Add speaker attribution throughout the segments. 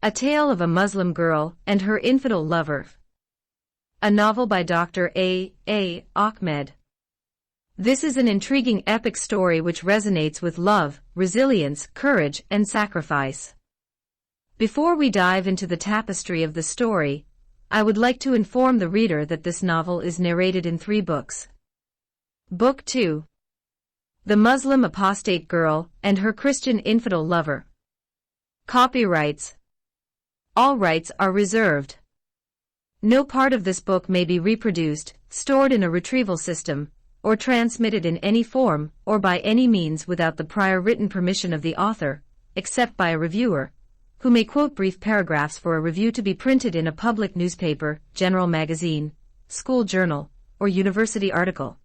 Speaker 1: A Tale of a Muslim Girl and Her Infidel Lover. A novel by Dr. A. Ahmed. This is an intriguing epic story which resonates with love, resilience, courage, and sacrifice. Before we dive into the tapestry of the story, I would like to inform the reader that this novel is narrated in 3 books. Book 2. The Muslim Apostate Girl and Her Christian Infidel Lover. Copyrights. All rights are reserved. No part of this book may be reproduced, stored in a retrieval system, or transmitted in any form or by any means without the prior written permission of the author, except by a reviewer, who may quote brief paragraphs for a review to be printed in a public newspaper, general magazine, school journal, or university article.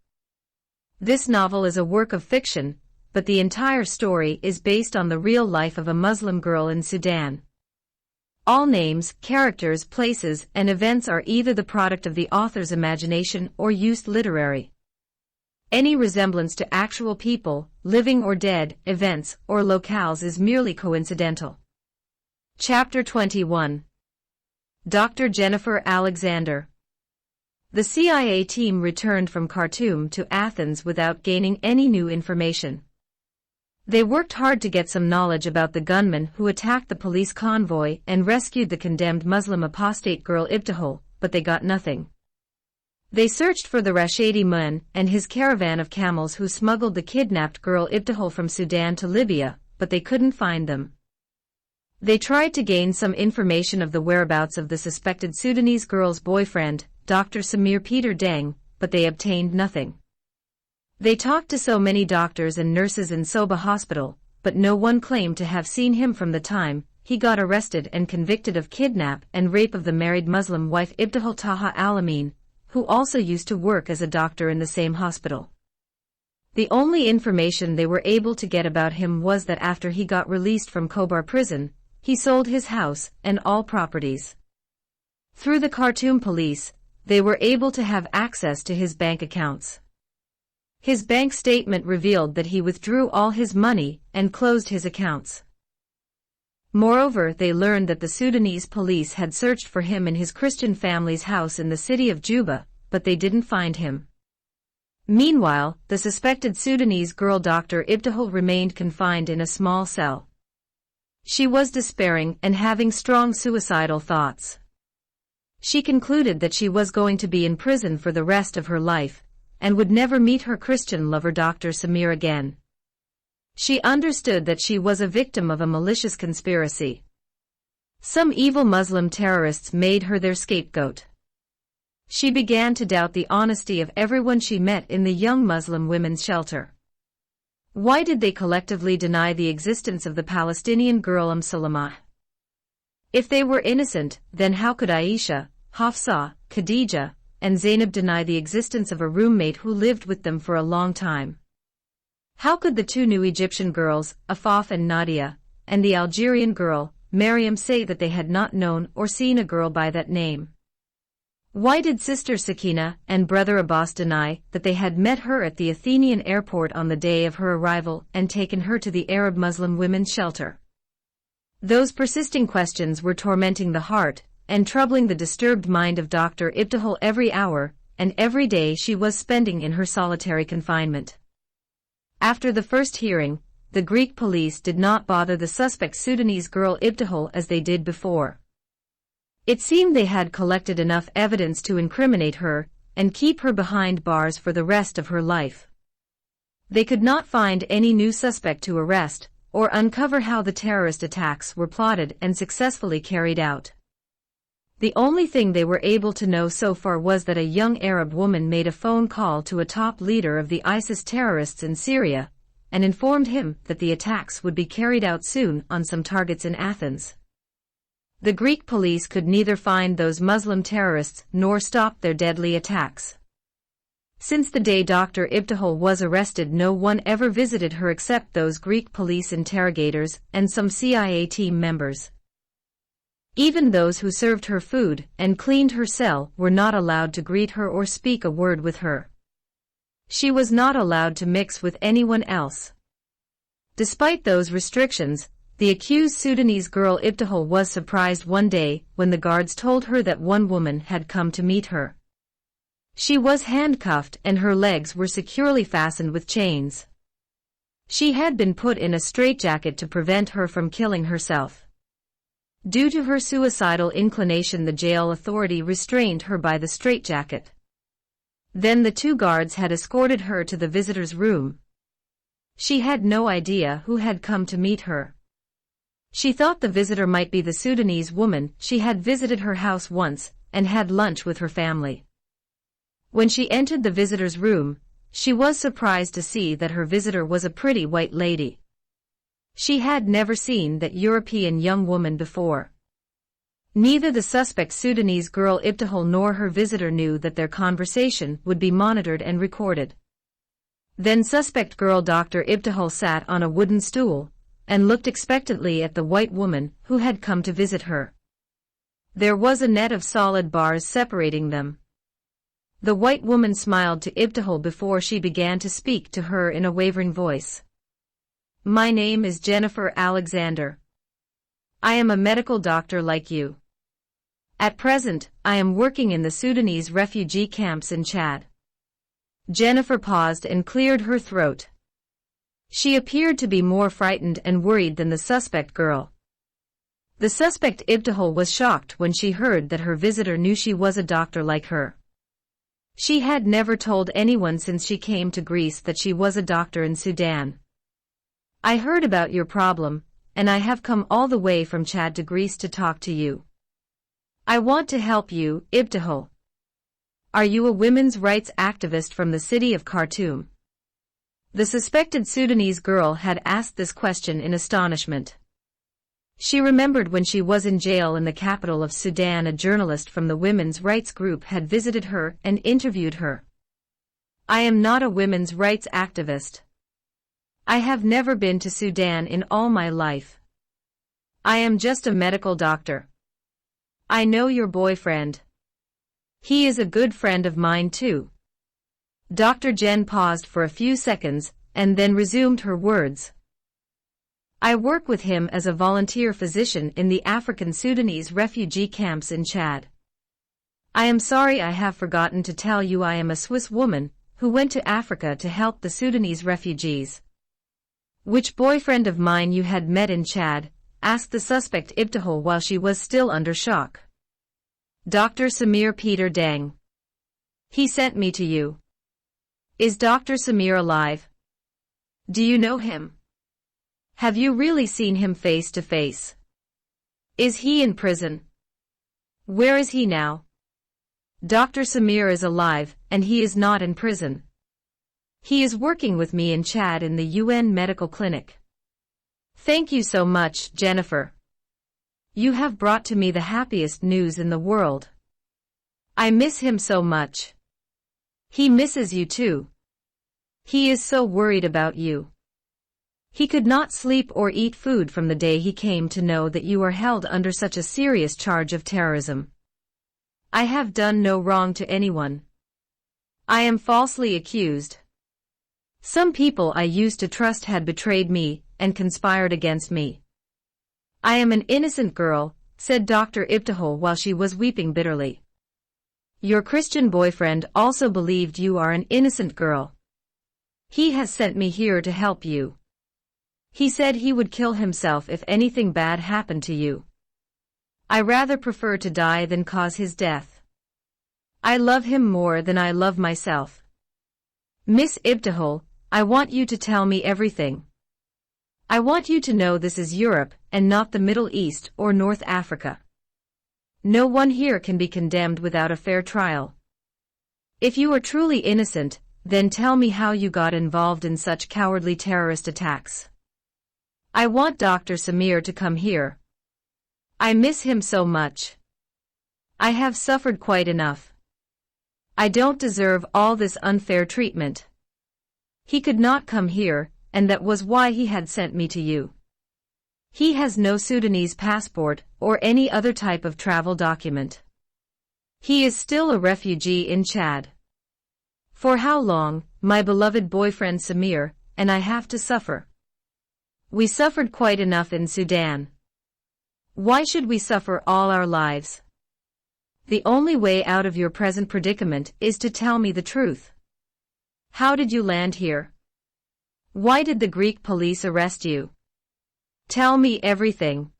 Speaker 1: This novel is a work of fiction, but the entire story is based on the real life of a Muslim girl in Sudan. All names, characters, places, and events are either the product of the author's imagination or used literary. Any resemblance to actual people, living or dead, events, or locales is merely coincidental. Chapter 21. Dr. Jennifer Alexander. The CIA team returned from Khartoum to Athens without gaining any new information. They worked hard to get some knowledge about the gunmen who attacked the police convoy and rescued the condemned Muslim apostate girl Ibtihal, but they got nothing. They searched for the Rashidi man and his caravan of camels who smuggled the kidnapped girl Ibtihal from Sudan to Libya, but they couldn't find them. They tried to gain some information of the whereabouts of the suspected Sudanese girl's boyfriend, Dr. Samir Peter Deng, but they obtained nothing. They talked to so many doctors and nurses in Soba Hospital, but no one claimed to have seen him from the time he got arrested and convicted of kidnap and rape of the married Muslim wife Ibtihal Taha Alamin, who also used to work as a doctor in the same hospital. The only information they were able to get about him was that after he got released from Kobar prison, he sold his house and all properties. Through the Khartoum police, they were able to have access to his bank accounts. His bank statement revealed that he withdrew all his money and closed his accounts. Moreover, they learned that the Sudanese police had searched for him in his Christian family's house in the city of Juba, but they didn't find him. Meanwhile, the suspected Sudanese girl Dr. Ibtihal remained confined in a small cell. She was despairing and having strong suicidal thoughts. She concluded that she was going to be in prison for the rest of her life, and would never meet her Christian lover Dr. Samir again. She understood that she was a victim of a malicious conspiracy. Some evil Muslim terrorists made her their scapegoat. She began to doubt the honesty of everyone she met in the young Muslim women's shelter. Why did they collectively deny the existence of the Palestinian girl Salamah? If they were innocent, then how could Aisha, Hafsa, Khadija, and Zainab deny the existence of a roommate who lived with them for a long time? How could the 2 new Egyptian girls, Afaf and Nadia, and the Algerian girl, Maryam, say that they had not known or seen a girl by that name? Why did Sister Sakina and Brother Abbas deny that they had met her at the Athenian airport on the day of her arrival and taken her to the Arab Muslim women's shelter? Those persisting questions were tormenting the heart and troubling the disturbed mind of Dr. Ibtihal every hour and every day she was spending in her solitary confinement. After the first hearing, the Greek police did not bother the suspect Sudanese girl Ibtihal as they did before. It seemed they had collected enough evidence to incriminate her and keep her behind bars for the rest of her life. They could not find any new suspect to arrest or uncover how the terrorist attacks were plotted and successfully carried out. The only thing they were able to know so far was that a young Arab woman made a phone call to a top leader of the ISIS terrorists in Syria and informed him that the attacks would be carried out soon on some targets in Athens. The Greek police could neither find those Muslim terrorists nor stop their deadly attacks. Since the day Dr. Ibtihal was arrested, no one ever visited her except those Greek police interrogators and some CIA team members. Even those who served her food and cleaned her cell were not allowed to greet her or speak a word with her. She was not allowed to mix with anyone else. Despite those restrictions, The accused Sudanese girl Ibtihal was surprised one day when the guards told her that one woman had come to meet her. She was handcuffed and her legs were securely fastened with chains. She had been put in a straitjacket to prevent her from killing herself. Due to her suicidal inclination, the jail authority restrained her by the straitjacket. Then the two guards had escorted her to the visitor's room. She had no idea who had come to meet her. She thought the visitor might be the Sudanese woman. She had visited her house once and had lunch with her family. When she entered the visitor's room, she was surprised to see that her visitor was a pretty white lady. She had never seen that European young woman before. Neither the suspect Sudanese girl Ibtihal nor her visitor knew that their conversation would be monitored and recorded. Then suspect girl Dr. Ibtihal sat on a wooden stool and looked expectantly at the white woman who had come to visit her. There was a net of solid bars separating them. The white woman smiled to Ibtihal before she began to speak to her in a wavering voice. My name is Jennifer Alexander. I am a medical doctor like you. At present, I am working in the Sudanese refugee camps in Chad. Jennifer paused and cleared her throat. She appeared to be more frightened and worried than the suspect girl. The suspect Ibtihal was shocked when she heard that her visitor knew she was a doctor like her. She had never told anyone since she came to Greece that she was a doctor in Sudan. I heard about your problem, and I have come all the way from Chad to Greece to talk to you. I want to help you, Ibtihal. Are you a women's rights activist from the city of Khartoum? The suspected Sudanese girl had asked this question in astonishment. She remembered when she was in jail in the capital of Sudan, a journalist from the women's rights group had visited her and interviewed her. I am not a women's rights activist. I have never been to Sudan in all my life. I am just a medical doctor. I know your boyfriend. He is a good friend of mine too. Dr. Jen paused for a few seconds and then resumed her words. I work with him as a volunteer physician in the African Sudanese refugee camps in Chad. I am sorry I have forgotten to tell you I am a Swiss woman who went to Africa to help the Sudanese refugees. Which boyfriend of mine you had met in Chad? Asked the suspect Ibtihal while she was still under shock. Dr. Samir Peter Deng. He sent me to you. Is Dr. Samir alive? Do you know him? Have you really seen him face to face? Is he in prison? Where is he now? Dr. Samir is alive, and he is not in prison. He is working with me in Chad in the UN medical clinic. Thank you so much, Jennifer. You have brought to me the happiest news in the world. I miss him so much. He misses you too. He is so worried about you. He could not sleep or eat food from the day he came to know that you are held under such a serious charge of terrorism. I have done no wrong to anyone. I am falsely accused. Some people I used to trust had betrayed me and conspired against me. I am an innocent girl, said Dr. Ibtihal while she was weeping bitterly. Your Christian boyfriend also believed you are an innocent girl. He has sent me here to help you. He said he would kill himself if anything bad happened to you. I rather prefer to die than cause his death. I love him more than I love myself. Miss Ibtihal, I want you to tell me everything. I want you to know this is Europe and not the Middle East or North Africa. No one here can be condemned without a fair trial. If you are truly innocent, then tell me how you got involved in such cowardly terrorist attacks. I want Dr. Samir to come here. I miss him so much. I have suffered quite enough. I don't deserve all this unfair treatment. He could not come here, and that was why he had sent me to you. He has no Sudanese passport or any other type of travel document. He is still a refugee in Chad. For how long, my beloved boyfriend Samir, and I have to suffer? We suffered quite enough in Sudan. Why should we suffer all our lives? The only way out of your present predicament is to tell me the truth. How did you land here? Why did the Greek police arrest you? Tell me everything.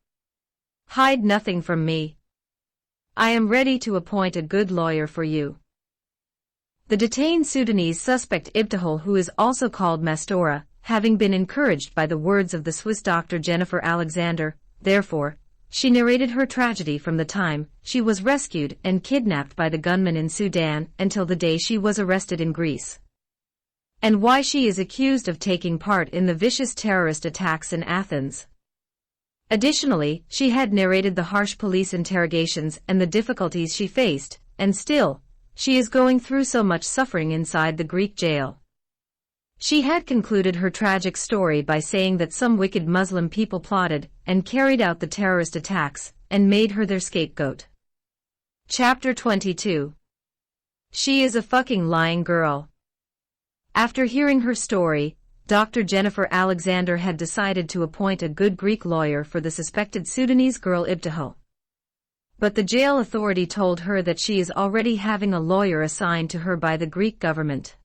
Speaker 1: Hide nothing from me. I am ready to appoint a good lawyer for you. The detained Sudanese suspect Ibtihal, who is also called Mastora, having been encouraged by the words of the Swiss doctor Jennifer Alexander, therefore, she narrated her tragedy from the time she was rescued and kidnapped by the gunmen in Sudan until the day she was arrested in Greece. And why she is accused of taking part in the vicious terrorist attacks in Athens. Additionally, she had narrated the harsh police interrogations and the difficulties she faced, and still, she is going through so much suffering inside the Greek jail. She had concluded her tragic story by saying that some wicked Muslim people plotted and carried out the terrorist attacks and made her their scapegoat. Chapter 22. She is a fucking lying girl. After hearing her story, Dr. Jennifer Alexander had decided to appoint a good Greek lawyer for the suspected Sudanese girl Ibtihal. But the jail authority told her that she is already having a lawyer assigned to her by the Greek government.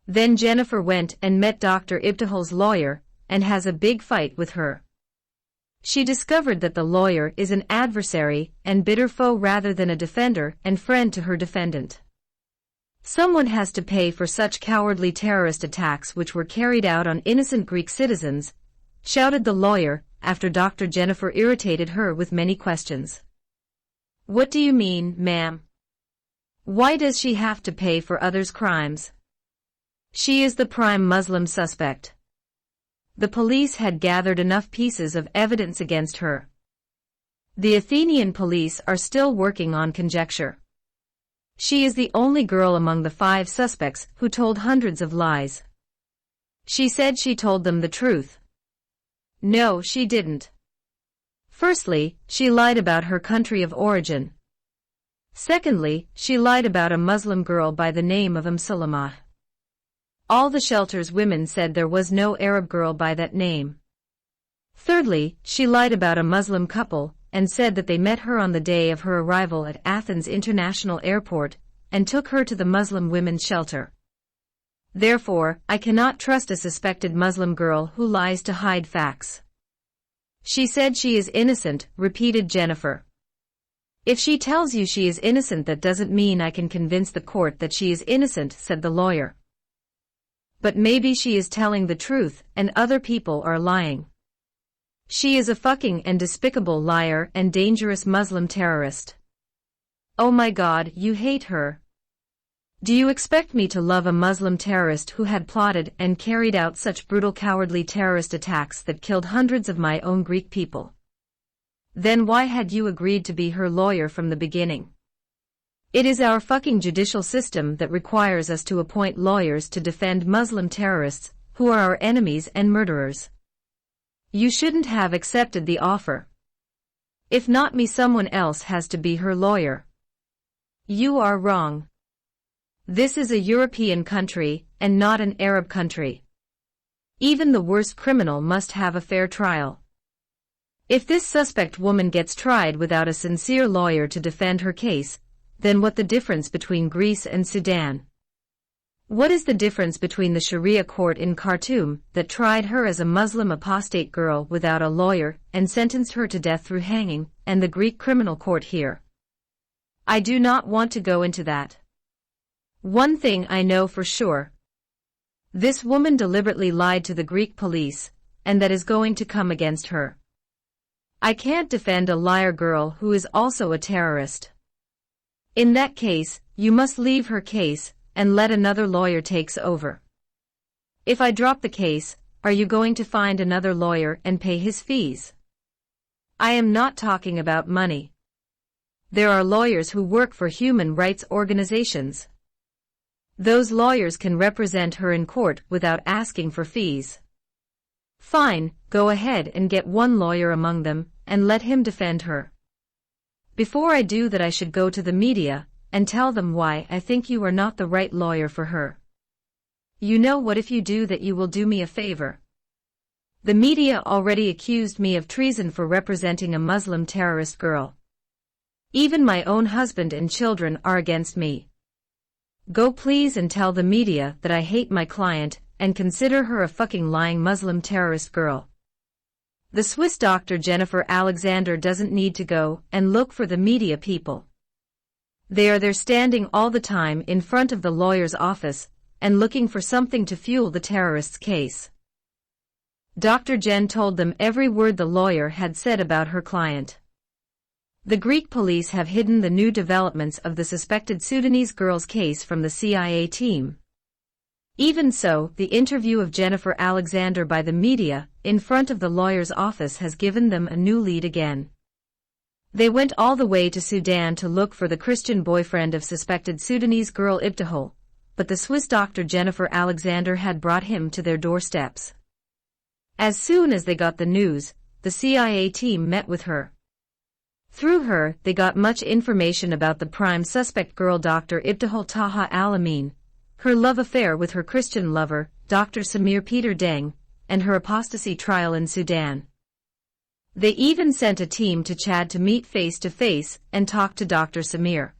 Speaker 1: Then Jennifer went and met Dr. Ibtihal's lawyer, and has a big fight with her. She discovered that the lawyer is an adversary and bitter foe rather than a defender and friend to her defendant. Someone has to pay for such cowardly terrorist attacks which were carried out on innocent Greek citizens, shouted the lawyer, after Dr. Jennifer irritated her with many questions. What do you mean, ma'am? Why does she have to pay for others' crimes? She is the prime Muslim suspect. The police had gathered enough pieces of evidence against her. The Athenian police are still working on conjecture. She is the only girl among the 5 suspects who told hundreds of lies. She said she told them the truth. No, she didn't. Firstly, she lied about her country of origin. Secondly, she lied about a Muslim girl by the name of Sulamah. All the shelter's women said there was no Arab girl by that name. Thirdly, she lied about a Muslim couple, and said that they met her on the day of her arrival at Athens International Airport, and took her to the Muslim women's shelter. Therefore, I cannot trust a suspected Muslim girl who lies to hide facts. She said she is innocent, repeated Jennifer. If she tells you she is innocent, that doesn't mean I can convince the court that she is innocent, said the lawyer. But maybe she is telling the truth, and other people are lying. She is a fucking and despicable liar and dangerous Muslim terrorist. Oh my God, you hate her. Do you expect me to love a Muslim terrorist who had plotted and carried out such brutal cowardly terrorist attacks that killed hundreds of my own Greek people? Then why had you agreed to be her lawyer from the beginning? It is our fucking judicial system that requires us to appoint lawyers to defend Muslim terrorists, who are our enemies and murderers. You shouldn't have accepted the offer. If not me, someone else has to be her lawyer. You are wrong. This is a European country, and not an Arab country. Even the worst criminal must have a fair trial. If this suspect woman gets tried without a sincere lawyer to defend her case, then what the difference between Greece and Sudan? What is the difference between the Sharia court in Khartoum that tried her as a Muslim apostate girl without a lawyer and sentenced her to death through hanging, and the Greek criminal court here? I do not want to go into that. One thing I know for sure. This woman deliberately lied to the Greek police, and that is going to come against her. I can't defend a liar girl who is also a terrorist. In that case, you must leave her case, and let another lawyer takes over. If I drop the case, are you going to find another lawyer and pay his fees? I am not talking about money. There are lawyers who work for human rights organizations. Those lawyers can represent her in court without asking for fees. Fine, go ahead and get one lawyer among them, and let him defend her. Before I do that, I should go to the media, and tell them why I think you are not the right lawyer for her. You know what, if you do that, you will do me a favor. The media already accused me of treason for representing a Muslim terrorist girl. Even my own husband and children are against me. Go please and tell the media that I hate my client and consider her a fucking lying Muslim terrorist girl. The Swiss doctor Jennifer Alexander doesn't need to go and look for the media people. They are there standing all the time in front of the lawyer's office and looking for something to fuel the terrorist's case. Dr. Jen told them every word the lawyer had said about her client. The Greek police have hidden the new developments of the suspected Sudanese girl's case from the CIA team. Even so, the interview of Jennifer Alexander by the media in front of the lawyer's office has given them a new lead again. They went all the way to Sudan to look for the Christian boyfriend of suspected Sudanese girl Ibtihal, but the Swiss doctor Jennifer Alexander had brought him to their doorsteps. As soon as they got the news, the CIA team met with her. Through her, they got much information about the prime suspect girl Dr. Ibtihal Taha Al-Amin, her love affair with her Christian lover, Dr. Samir Peter Deng, and her apostasy trial in Sudan. They even sent a team to Chad to meet face-to-face and talk to Dr. Samir.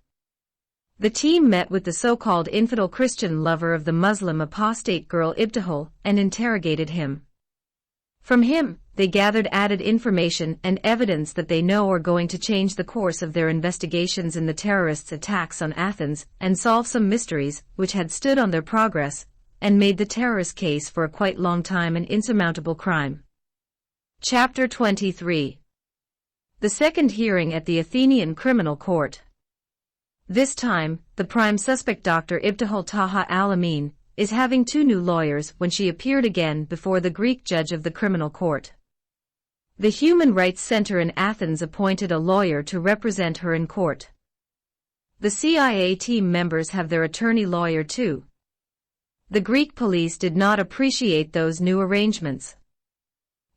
Speaker 1: The team met with the so-called infidel Christian lover of the Muslim apostate girl Ibtihal and interrogated him. From him, they gathered added information and evidence that they know are going to change the course of their investigations in the terrorists' attacks on Athens and solve some mysteries which had stood on their progress and made the terrorist case for a quite long time an insurmountable crime. Chapter 23. The second hearing at the Athenian Criminal Court. This time, the prime suspect Dr. Ibtihal Taha Al-Amin is having two new lawyers when she appeared again before the Greek judge of the criminal court. The Human Rights Center in Athens appointed a lawyer to represent her in court. The CIA team members have their attorney lawyer too. The Greek police did not appreciate those new arrangements.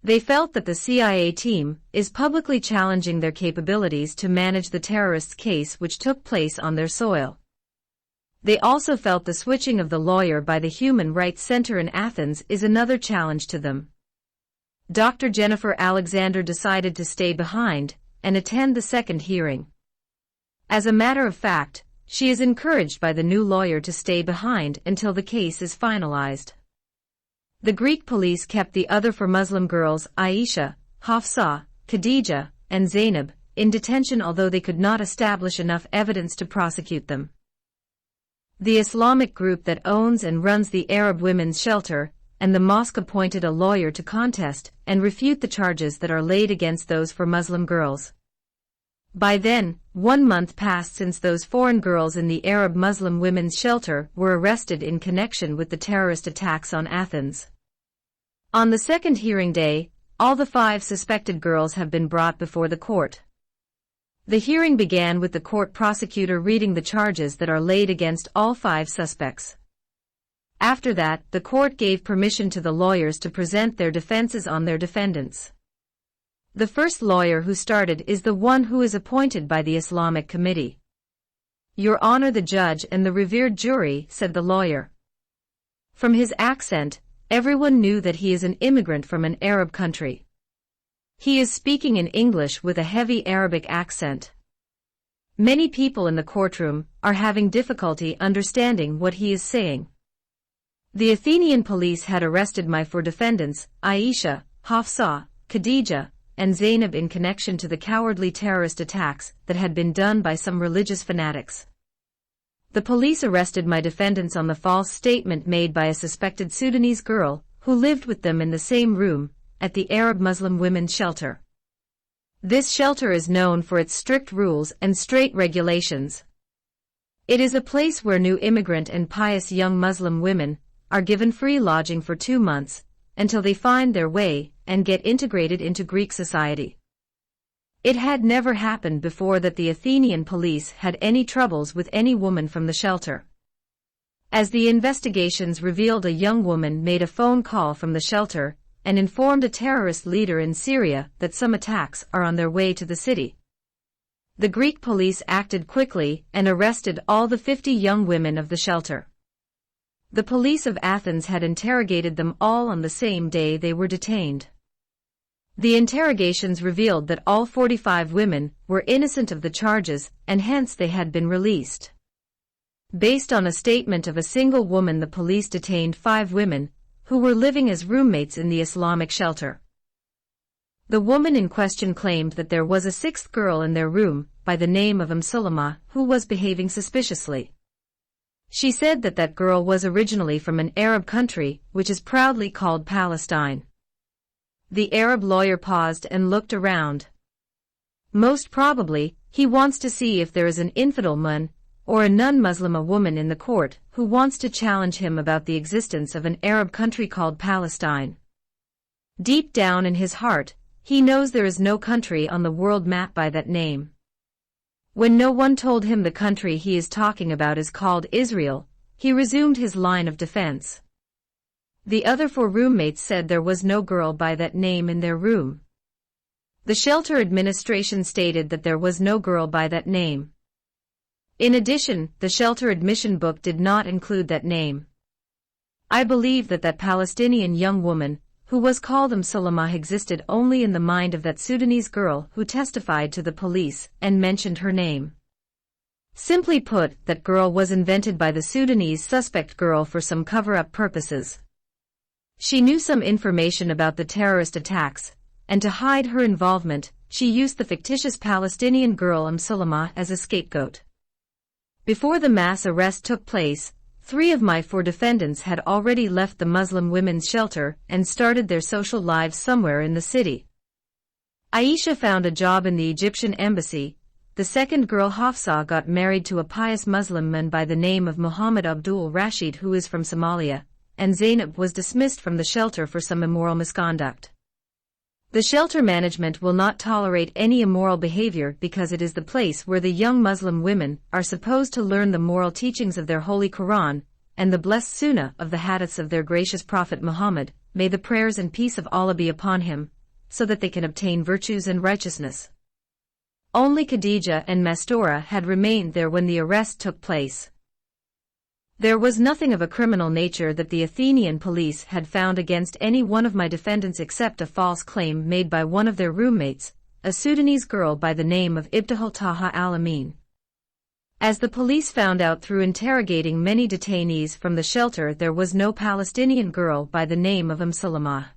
Speaker 1: They felt that the CIA team is publicly challenging their capabilities to manage the terrorist case which took place on their soil. They also felt the switching of the lawyer by the Human Rights Center in Athens is another challenge to them. Dr. Jennifer Alexander decided to stay behind and attend the second hearing. As a matter of fact, she is encouraged by the new lawyer to stay behind until the case is finalized. The Greek police kept the other four Muslim girls, Aisha, Hafsa, Khadija, and Zainab, in detention although they could not establish enough evidence to prosecute them. The Islamic group that owns and runs the Arab Women's Shelter and the mosque appointed a lawyer to contest and refute the charges that are laid against those four Muslim girls. By then, 1 month passed since those foreign girls in the Arab Muslim Women's Shelter were arrested in connection with the terrorist attacks on Athens. On the second hearing day, all the 5 suspected girls have been brought before the court. The hearing began with the court prosecutor reading the charges that are laid against all 5 suspects. After that, the court gave permission to the lawyers to present their defenses on their defendants. The first lawyer who started is the one who is appointed by the Islamic Committee. "Your Honor the judge and the revered jury," said the lawyer. From his accent, everyone knew that he is an immigrant from an Arab country. He is speaking in English with a heavy Arabic accent. Many people in the courtroom are having difficulty understanding what he is saying. The Athenian police had arrested my 4 defendants, Aisha, Hafsa, Khadija, and Zainab in connection to the cowardly terrorist attacks that had been done by some religious fanatics. The police arrested my defendants on the false statement made by a suspected Sudanese girl who lived with them in the same room at the Arab Muslim Women's Shelter. This shelter is known for its strict rules and straight regulations. It is a place where new immigrant and pious young Muslim women are given free lodging for 2 months until they find their way and get integrated into Greek society. It had never happened before that the Athenian police had any troubles with any woman from the shelter. As the investigations revealed, a young woman made a phone call from the shelter and informed a terrorist leader in Syria that some attacks are on their way to the city. The Greek police acted quickly and arrested all the 50 young women of the shelter. The police of Athens had interrogated them all on the same day they were detained. The interrogations revealed that all 45 women were innocent of the charges, and hence they had been released. Based on a statement of a single woman, the police detained 5 women, who were living as roommates in the Islamic shelter. The woman in question claimed that there was a 6th girl in their room, by the name of Sulama, who was behaving suspiciously. She said that that girl was originally from an Arab country, which is proudly called Palestine. The Arab lawyer paused and looked around. Most probably, he wants to see if there is an infidel man, or a non-Muslim woman in the court, who wants to challenge him about the existence of an Arab country called Palestine. Deep down in his heart, he knows there is no country on the world map by that name. When no one told him the country he is talking about is called Israel, he resumed his line of defense. The other 4 roommates said there was no girl by that name in their room. The shelter administration stated that there was no girl by that name. In addition, the shelter admission book did not include that name. I believe that that Palestinian young woman, who was called Sulama, existed only in the mind of that Sudanese girl who testified to the police and mentioned her name. Simply put, that girl was invented by the Sudanese suspect girl for some cover-up purposes. She knew some information about the terrorist attacks, and to hide her involvement, she used the fictitious Palestinian girl Sulama as a scapegoat. Before the mass arrest took place, 3 of my 4 defendants had already left the Muslim women's shelter and started their social lives somewhere in the city. Aisha found a job in the Egyptian embassy. The second girl, Hafsa, got married to a pious Muslim man by the name of Muhammad Abdul Rashid, who is from Somalia, and Zainab was dismissed from the shelter for some immoral misconduct. The shelter management will not tolerate any immoral behavior because it is the place where the young Muslim women are supposed to learn the moral teachings of their Holy Quran and the blessed Sunnah of the hadiths of their gracious Prophet Muhammad, may the prayers and peace of Allah be upon him, so that they can obtain virtues and righteousness. Only Khadija and Mastora had remained there when the arrest took place. There was nothing of a criminal nature that the Athenian police had found against any one of my defendants except a false claim made by one of their roommates, a Sudanese girl by the name of Ibtihal Taha al-Amin. As the police found out through interrogating many detainees from the shelter, there was no Palestinian girl by the name of Sulama.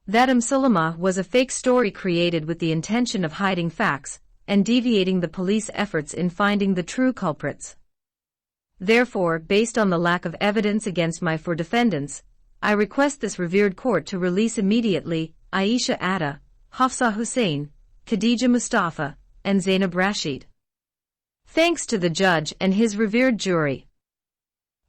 Speaker 1: That Sulama was a fake story created with the intention of hiding facts and deviating the police efforts in finding the true culprits. Therefore, based on the lack of evidence against my 4 defendants, I request this revered court to release immediately Aisha Atta, Hafsa Hussein, Khadija Mustafa, and Zainab Rashid. Thanks to the judge and his revered jury.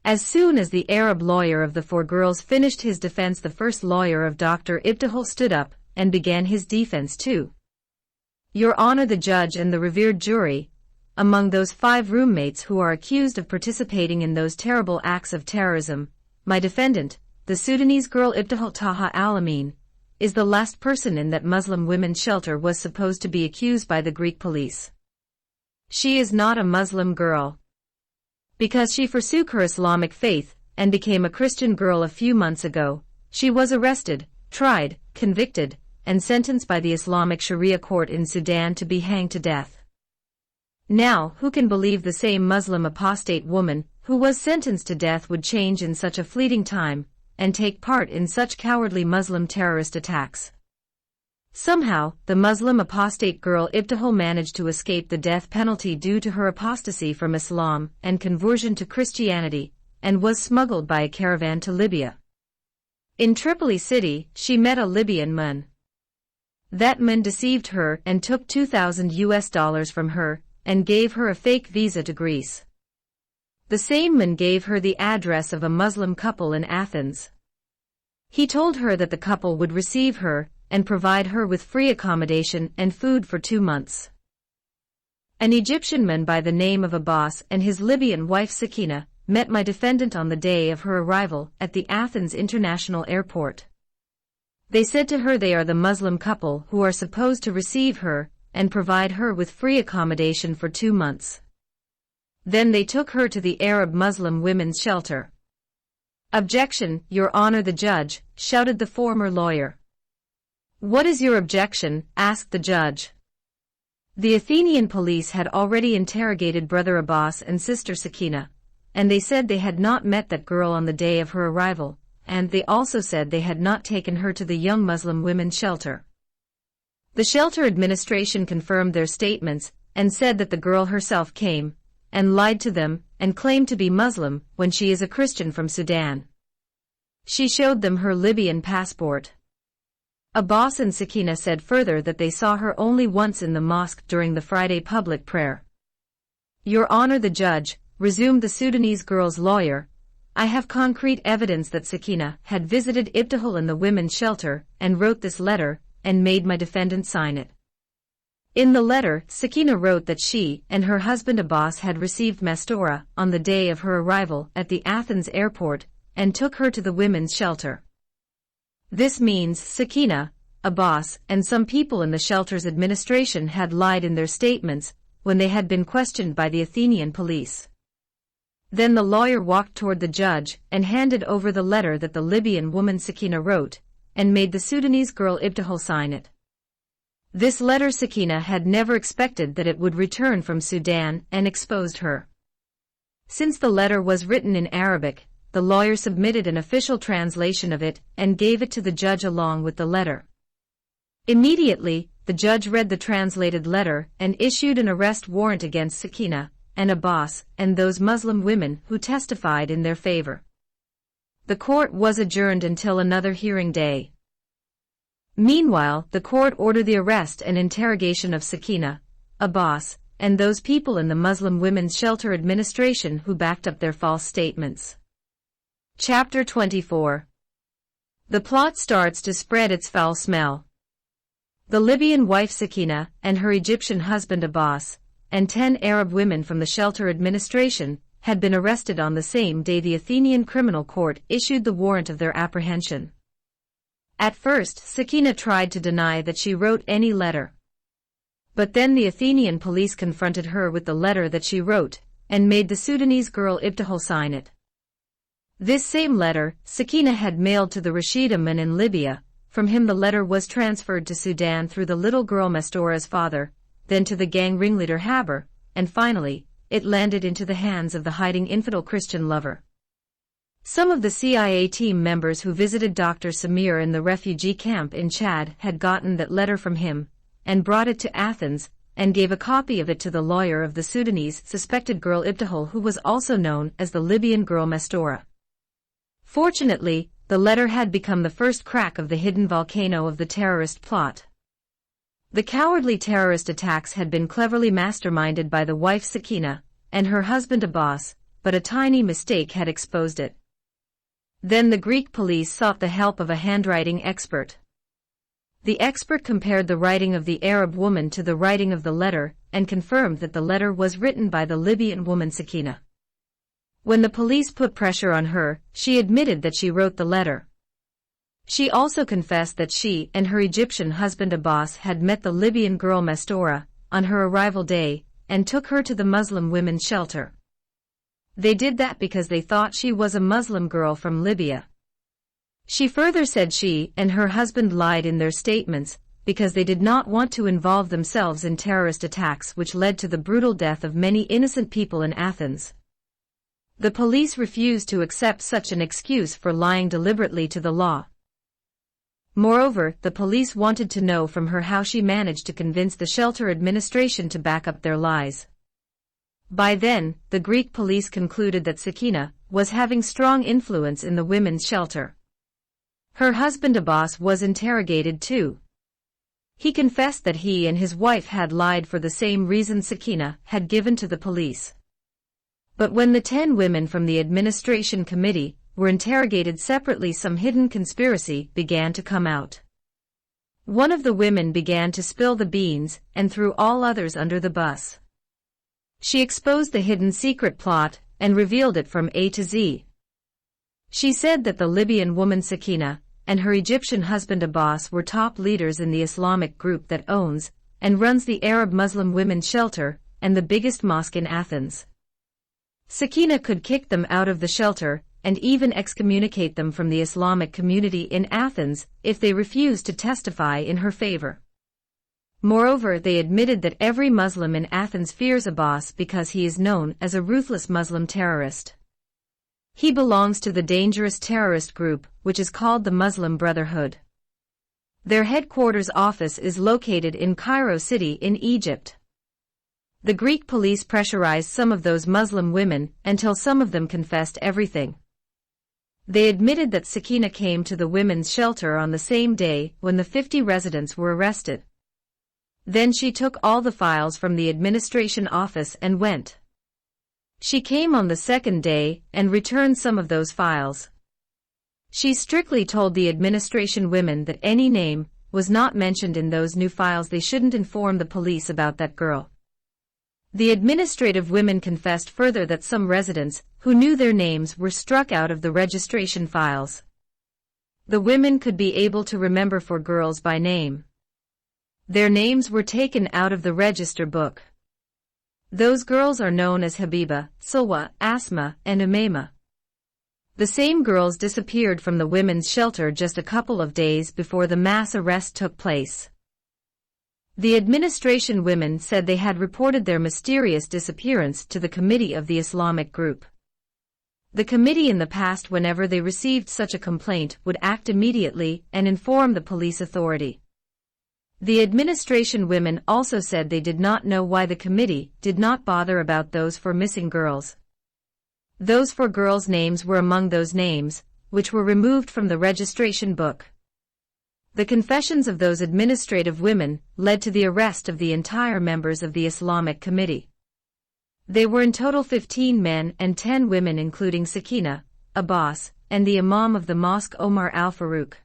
Speaker 1: As soon as the Arab lawyer of the 4 girls finished his defense, the first lawyer of Dr. Ibtihal stood up and began his defense too. Your Honor, the judge and the revered jury, among those 5 roommates who are accused of participating in those terrible acts of terrorism, my defendant, the Sudanese girl Ibtihal Taha al-Amin, is the last person in that Muslim women's shelter was supposed to be accused by the Greek police. She is not a Muslim girl. Because she forsook her Islamic faith and became a Christian girl a few months ago, she was arrested, tried, convicted, and sentenced by the Islamic Sharia court in Sudan to be hanged to death. Now, who can believe the same Muslim apostate woman who was sentenced to death would change in such a fleeting time and take part in such cowardly Muslim terrorist attacks? Somehow, the Muslim apostate girl Ibtihal managed to escape the death penalty due to her apostasy from Islam and conversion to Christianity, and was smuggled by a caravan to Libya. In Tripoli city, she met a Libyan man. That man deceived her and took $2,000 from her, and gave her a fake visa to Greece. The same man gave her the address of a Muslim couple in Athens. He told her that the couple would receive her and provide her with free accommodation and food for 2 months. An Egyptian man by the name of Abbas and his Libyan wife Sakina met my defendant on the day of her arrival at the Athens International Airport. They said to her they are the Muslim couple who are supposed to receive her and provide her with free accommodation for 2 months. Then they took her to the Arab Muslim women's shelter. Objection, Your Honor, the judge, shouted the former lawyer. "What is your objection?" asked the judge. The Athenian police had already interrogated Brother Abbas and Sister Sakina, and they said they had not met that girl on the day of her arrival, and they also said they had not taken her to the young Muslim women's shelter. The shelter administration confirmed their statements and said that the girl herself came and lied to them and claimed to be Muslim when she is a Christian from Sudan. She showed them her Libyan passport. Abbas and Sakina said further that they saw her only once in the mosque during the Friday public prayer. "Your Honor the judge," resumed the Sudanese girl's lawyer, "I have concrete evidence that Sakina had visited Ibtihal in the women's shelter and wrote this letter and made my defendant sign it." In the letter, Sakina wrote that she and her husband Abbas had received Mastora on the day of her arrival at the Athens airport and took her to the women's shelter. This means Sakina, Abbas, and some people in the shelter's administration had lied in their statements when they had been questioned by the Athenian police. Then the lawyer walked toward the judge and handed over the letter that the Libyan woman Sakina wrote, and made the Sudanese girl Ibtihal sign it. This letter Sakina had never expected that it would return from Sudan and exposed her. Since the letter was written in Arabic, the lawyer submitted an official translation of it and gave it to the judge along with the letter. Immediately, the judge read the translated letter and issued an arrest warrant against Sakina and Abbas and those Muslim women who testified in their favor. The court was adjourned until another hearing day. Meanwhile, the court ordered the arrest and interrogation of Sakina, Abbas, and those people in the Muslim Women's Shelter Administration who backed up their false statements. Chapter 24. The plot starts to spread its foul smell. The Libyan wife Sakina and her Egyptian husband Abbas, and 10 Arab women from the shelter administration, had been arrested on the same day the Athenian criminal court issued the warrant of their apprehension. At first, Sakina tried to deny that she wrote any letter. But then the Athenian police confronted her with the letter that she wrote, and made the Sudanese girl Ibtihal sign it. This same letter, Sakina had mailed to the Rashida man in Libya. From him the letter was transferred to Sudan through the little girl Mastora's father, then to the gang ringleader Haber, and finally, it landed into the hands of the hiding infidel Christian lover. Some of the CIA team members who visited Dr. Samir in the refugee camp in Chad had gotten that letter from him, and brought it to Athens, and gave a copy of it to the lawyer of the Sudanese suspected girl Ibtihal, who was also known as the Libyan girl Mastora. Fortunately, the letter had become the first crack of the hidden volcano of the terrorist plot. The cowardly terrorist attacks had been cleverly masterminded by the wife Sakina and her husband Abbas, but a tiny mistake had exposed it. Then the Greek police sought the help of a handwriting expert. The expert compared the writing of the Arab woman to the writing of the letter and confirmed that the letter was written by the Libyan woman Sakina. When the police put pressure on her, she admitted that she wrote the letter. She also confessed that she and her Egyptian husband Abbas had met the Libyan girl Mastora on her arrival day and took her to the Muslim women's shelter. They did that because they thought she was a Muslim girl from Libya. She further said she and her husband lied in their statements because they did not want to involve themselves in terrorist attacks which led to the brutal death of many innocent people in Athens. The police refused to accept such an excuse for lying deliberately to the law. Moreover, the police wanted to know from her how she managed to convince the shelter administration to back up their lies. By then, the Greek police concluded that Sakina was having strong influence in the women's shelter. Her husband Abbas was interrogated too. He confessed that he and his wife had lied for the same reason Sakina had given to the police. But when the 10 women from the administration committee were interrogated separately, some hidden conspiracy began to come out. One of the women began to spill the beans and threw all others under the bus. She exposed the hidden secret plot and revealed it from A to Z. She said that the Libyan woman Sakina and her Egyptian husband Abbas were top leaders in the Islamic group that owns and runs the Arab Muslim Women's Shelter and the biggest mosque in Athens. Sakina could kick them out of the shelter and even excommunicate them from the Islamic community in Athens if they refused to testify in her favor. Moreover, they admitted that every Muslim in Athens fears Abbas because he is known as a ruthless Muslim terrorist. He belongs to the dangerous terrorist group, which is called the Muslim Brotherhood. Their headquarters office is located in Cairo City in Egypt. The Greek police pressurized some of those Muslim women until some of them confessed everything. They admitted that Sakina came to the women's shelter on the same day when the 50 residents were arrested. Then she took all the files from the administration office and went. She came on the second day and returned some of those files. She strictly told the administration women that any name was not mentioned in those new files. They shouldn't inform the police about that girl. The administrative women confessed further that some residents who knew their names were struck out of the registration files. The women could be able to remember 4 girls by name. Their names were taken out of the register book. Those girls are known as Habiba, Sulwa, Asma, and Umayma. The same girls disappeared from the women's shelter just a couple of days before the mass arrest took place. The administration women said they had reported their mysterious disappearance to the committee of the Islamic group. The committee in the past, whenever they received such a complaint, would act immediately and inform the police authority. The administration women also said they did not know why the committee did not bother about those 4 missing girls. Those 4 girls' names were among those names which were removed from the registration book. The confessions of those administrative women led to the arrest of the entire members of the Islamic Committee. They were in total 15 men and 10 women, including Sakina, Abbas, and the Imam of the mosque Omar al-Farouk.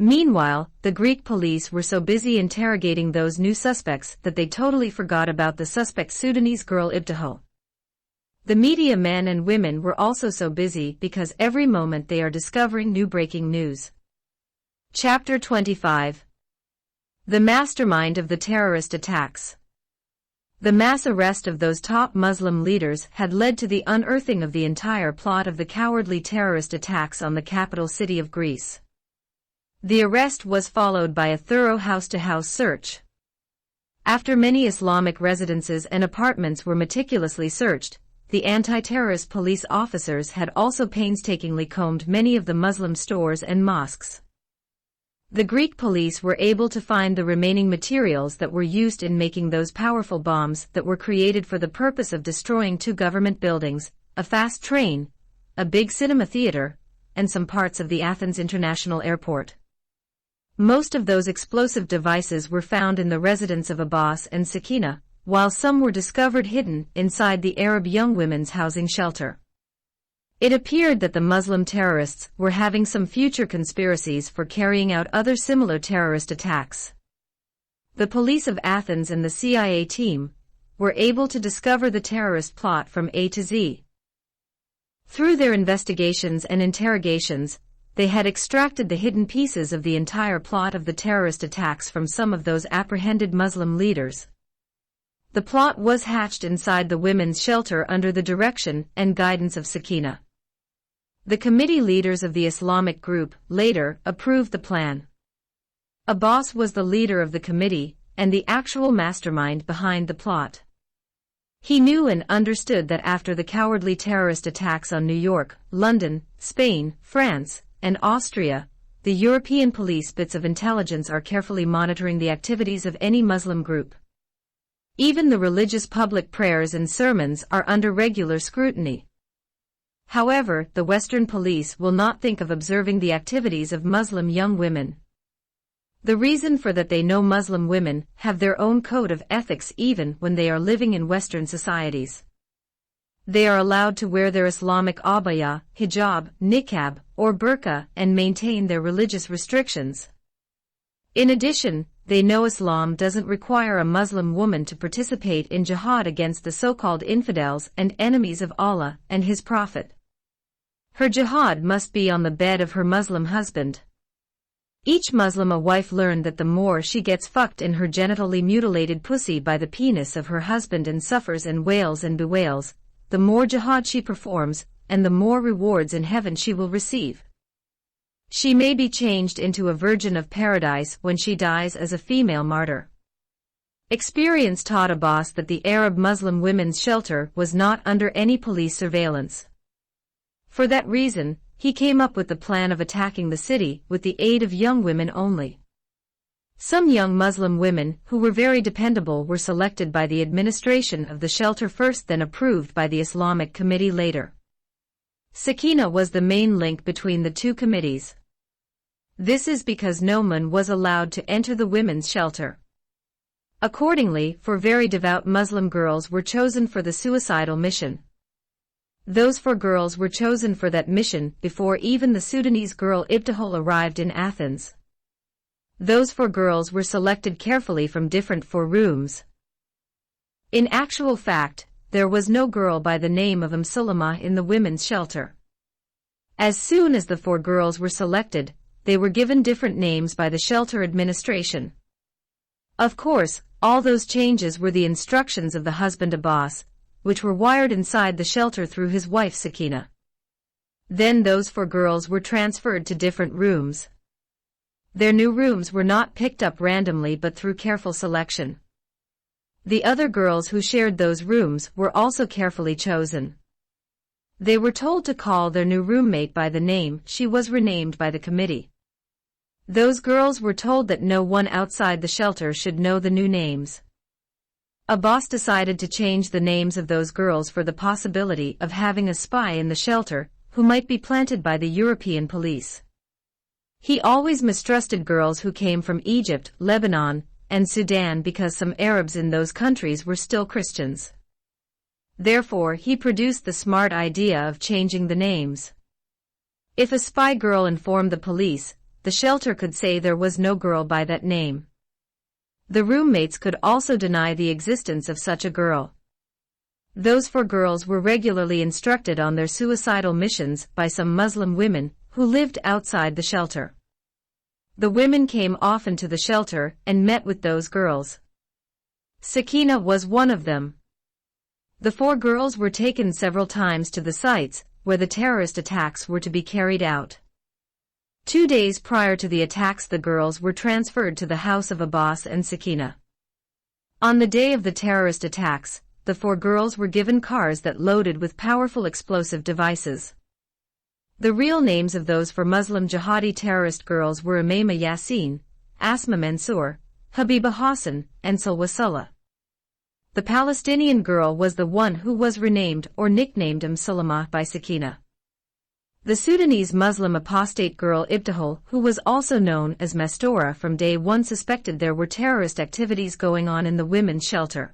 Speaker 1: Meanwhile, the Greek police were so busy interrogating those new suspects that they totally forgot about the suspect Sudanese girl Ibtihal. The media men and women were also so busy because every moment they are discovering new breaking news. Chapter 25. The mastermind of the terrorist attacks. The mass arrest of those top Muslim leaders had led to the unearthing of the entire plot of the cowardly terrorist attacks on the capital city of Greece. The arrest was followed by a thorough house-to-house search. After many Islamic residences and apartments were meticulously searched, the anti-terrorist police officers had also painstakingly combed many of the Muslim stores and mosques. The Greek police were able to find the remaining materials that were used in making those powerful bombs that were created for the purpose of destroying 2 government buildings, a fast train, a big cinema theater, and some parts of the Athens International Airport. Most of those explosive devices were found in the residence of Abbas and Sakina, while some were discovered hidden inside the Arab young women's housing shelter. It appeared that the Muslim terrorists were having some future conspiracies for carrying out other similar terrorist attacks. The police of Athens and the CIA team were able to discover the terrorist plot from A to Z. Through their investigations and interrogations, they had extracted the hidden pieces of the entire plot of the terrorist attacks from some of those apprehended Muslim leaders. The plot was hatched inside the women's shelter under the direction and guidance of Sakina. The committee leaders of the Islamic group later approved the plan. Abbas was the leader of the committee and the actual mastermind behind the plot. He knew and understood that after the cowardly terrorist attacks on New York, London, Spain, France, and Austria, the European police bits of intelligence are carefully monitoring the activities of any Muslim group. Even the religious public prayers and sermons are under regular scrutiny. However, the Western police will not think of observing the activities of Muslim young women. The reason for that, they know Muslim women have their own code of ethics even when they are living in Western societies. They are allowed to wear their Islamic abaya, hijab, niqab, or burqa and maintain their religious restrictions. In addition, they know Islam doesn't require a Muslim woman to participate in jihad against the so-called infidels and enemies of Allah and His Prophet. Her jihad must be on the bed of her Muslim husband. Each Muslim wife learned that the more she gets fucked in her genitally mutilated pussy by the penis of her husband and suffers and wails and bewails, the more jihad she performs, and the more rewards in heaven she will receive. She may be changed into a virgin of paradise when she dies as a female martyr. Experience taught Abbas that the Arab Muslim women's shelter was not under any police surveillance. For that reason, he came up with the plan of attacking the city with the aid of young women only. Some young Muslim women who were very dependable were selected by the administration of the shelter first, then approved by the Islamic Committee later. Sakina was the main link between the two committees. This is because no one was allowed to enter the women's shelter. Accordingly, four very devout Muslim girls were chosen for the suicidal mission. Those four girls were chosen for that mission before even the Sudanese girl Ibtihal arrived in Athens. Those four girls were selected carefully from different four rooms. In actual fact, there was no girl by the name of Sulamah in the women's shelter. As soon as the four girls were selected, they were given different names by the shelter administration. Of course, all those changes were the instructions of the husband Abbas, which were wired inside the shelter through his wife Sakina. Then those four girls were transferred to different rooms. Their new rooms were not picked up randomly but through careful selection. The other girls who shared those rooms were also carefully chosen. They were told to call their new roommate by the name she was renamed by the committee. Those girls were told that no one outside the shelter should know the new names. Abbas decided to change the names of those girls for the possibility of having a spy in the shelter, who might be planted by the European police. He always mistrusted girls who came from Egypt, Lebanon, and Sudan because some Arabs in those countries were still Christians. Therefore, he produced the smart idea of changing the names. If a spy girl informed the police, the shelter could say there was no girl by that name. The roommates could also deny the existence of such a girl. Those four girls were regularly instructed on their suicidal missions by some Muslim women who lived outside the shelter. The women came often to the shelter and met with those girls. Sakina was one of them. The four girls were taken several times to the sites where the terrorist attacks were to be carried out. 2 days prior to the attacks, the girls were transferred to the house of Abbas and Sakina. On the day of the terrorist attacks, the four girls were given cars that loaded with powerful explosive devices. The real names of those four Muslim jihadi terrorist girls were Umayma Yassin, Asma Mansour, Habiba Hassan, and Salwa Sulla. The Palestinian girl was the one who was renamed or nicknamed Sulamah by Sakina. The Sudanese Muslim apostate girl Ibtihal, who was also known as Mastora, from day one suspected there were terrorist activities going on in the women's shelter.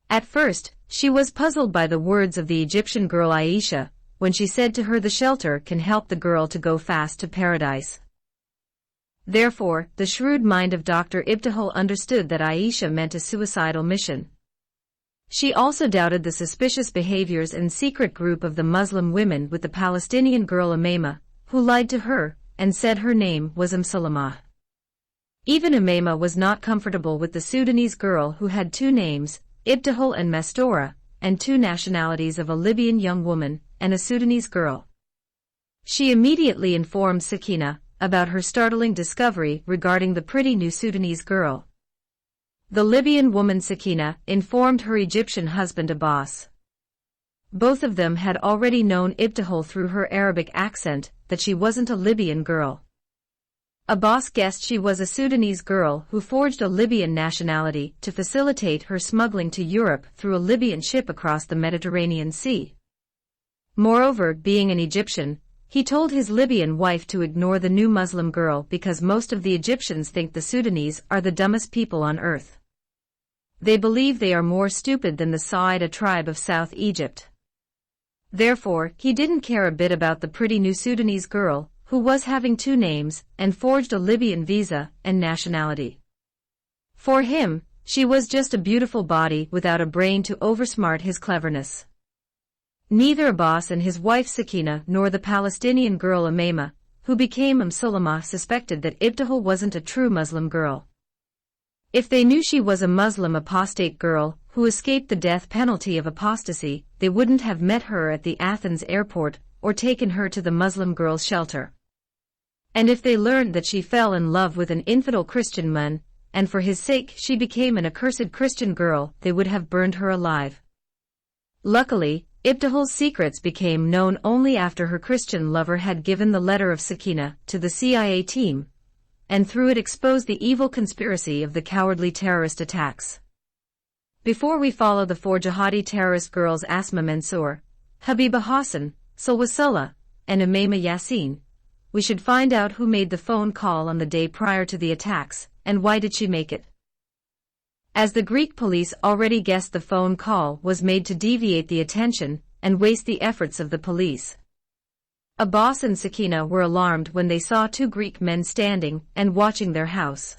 Speaker 1: At first, she was puzzled by the words of the Egyptian girl Aisha, when she said to her the shelter can help the girl to go fast to paradise. Therefore, the shrewd mind of Dr. Ibtihal understood that Aisha meant a suicidal mission. She also doubted the suspicious behaviors and secret group of the Muslim women with the Palestinian girl Umayma, who lied to her and said her name was Sulamah. Even Umayma was not comfortable with the Sudanese girl who had two names, Ibtihal and Mastora, and two nationalities of a Libyan young woman and a Sudanese girl. She immediately informed Sakina about her startling discovery regarding the pretty new Sudanese girl. The Libyan woman Sakina informed her Egyptian husband Abbas. Both of them had already known Ibtihal through her Arabic accent that she wasn't a Libyan girl. Abbas guessed she was a Sudanese girl who forged a Libyan nationality to facilitate her smuggling to Europe through a Libyan ship across the Mediterranean Sea. Moreover, being an Egyptian, he told his Libyan wife to ignore the new Muslim girl because most of the Egyptians think the Sudanese are the dumbest people on earth. They believe they are more stupid than the Saida tribe of South Egypt. Therefore, he didn't care a bit about the pretty new Sudanese girl, who was having two names, and forged a Libyan visa and nationality. For him, she was just a beautiful body without a brain to oversmart his cleverness. Neither Abbas and his wife Sakina nor the Palestinian girl Umayma, who became Sulamah, suspected that Ibtihal wasn't a true Muslim girl. If they knew she was a Muslim apostate girl who escaped the death penalty of apostasy, they wouldn't have met her at the Athens airport or taken her to the Muslim girls' shelter. And if they learned that she fell in love with an infidel Christian man, and for his sake she became an accursed Christian girl, they would have burned her alive. Luckily, Ibtihal's secrets became known only after her Christian lover had given the letter of Sakina to the CIA team, and through it exposed the evil conspiracy of the cowardly terrorist attacks. Before we follow the four jihadi terrorist girls Asma Mansour, Habiba Hassan, Salwa Saleh, and Umayma Yassin, we should find out who made the phone call on the day prior to the attacks, and why did she make it. As the Greek police already guessed, the phone call was made to deviate the attention and waste the efforts of the police. Abbas and Sakina were alarmed when they saw two Greek men standing and watching their house.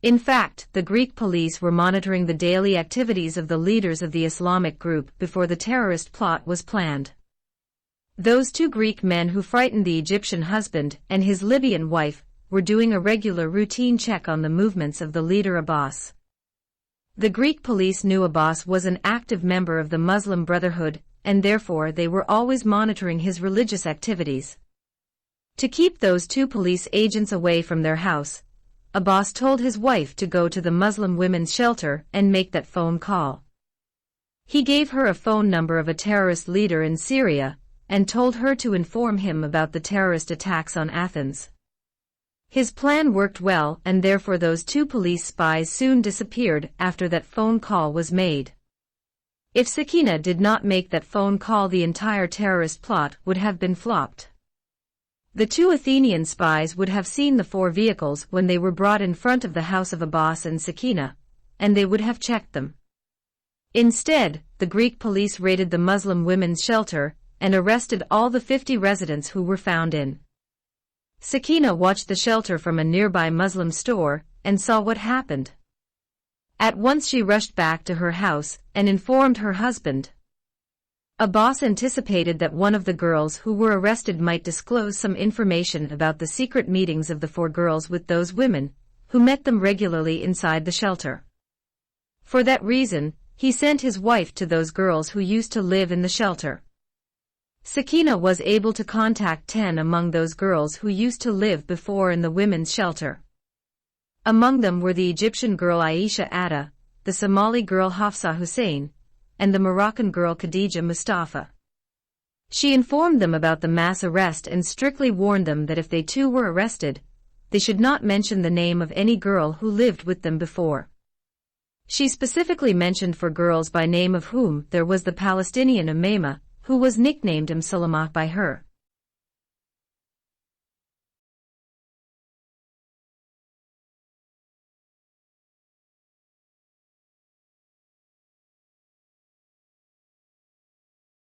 Speaker 1: In fact, the Greek police were monitoring the daily activities of the leaders of the Islamic group before the terrorist plot was planned. Those two Greek men who frightened the Egyptian husband and his Libyan wife were doing a regular routine check on the movements of the leader Abbas. The Greek police knew Abbas was an active member of the Muslim Brotherhood, and therefore they were always monitoring his religious activities. To keep those two police agents away from their house, Abbas told his wife to go to the Muslim women's shelter and make that phone call. He gave her a phone number of a terrorist leader in Syria and told her to inform him about the terrorist attacks on Athens. His plan worked well, and therefore those two police spies soon disappeared after that phone call was made. If Sakina did not make that phone call, the entire terrorist plot would have been flopped. The two Athenian spies would have seen the four vehicles when they were brought in front of the house of Abbas and Sakina, and they would have checked them. Instead, the Greek police raided the Muslim women's shelter and arrested all the 50 residents who were found in. Sakina watched the shelter from a nearby Muslim store and saw what happened. At once she rushed back to her house and informed her husband. Abbas anticipated that one of the girls who were arrested might disclose some information about the secret meetings of the four girls with those women, who met them regularly inside the shelter. For that reason, he sent his wife to those girls who used to live in the shelter. Sakina was able to contact 10 among those girls who used to live before in the women's shelter. Among them were the Egyptian girl Aisha Atta, the Somali girl Hafsa Hussein, and the Moroccan girl Khadija Mustafa. She informed them about the mass arrest and strictly warned them that if they too were arrested, they should not mention the name of any girl who lived with them before. She specifically mentioned 4 girls by name, of whom there was the Palestinian Umayma, who was nicknamed Salamah by her.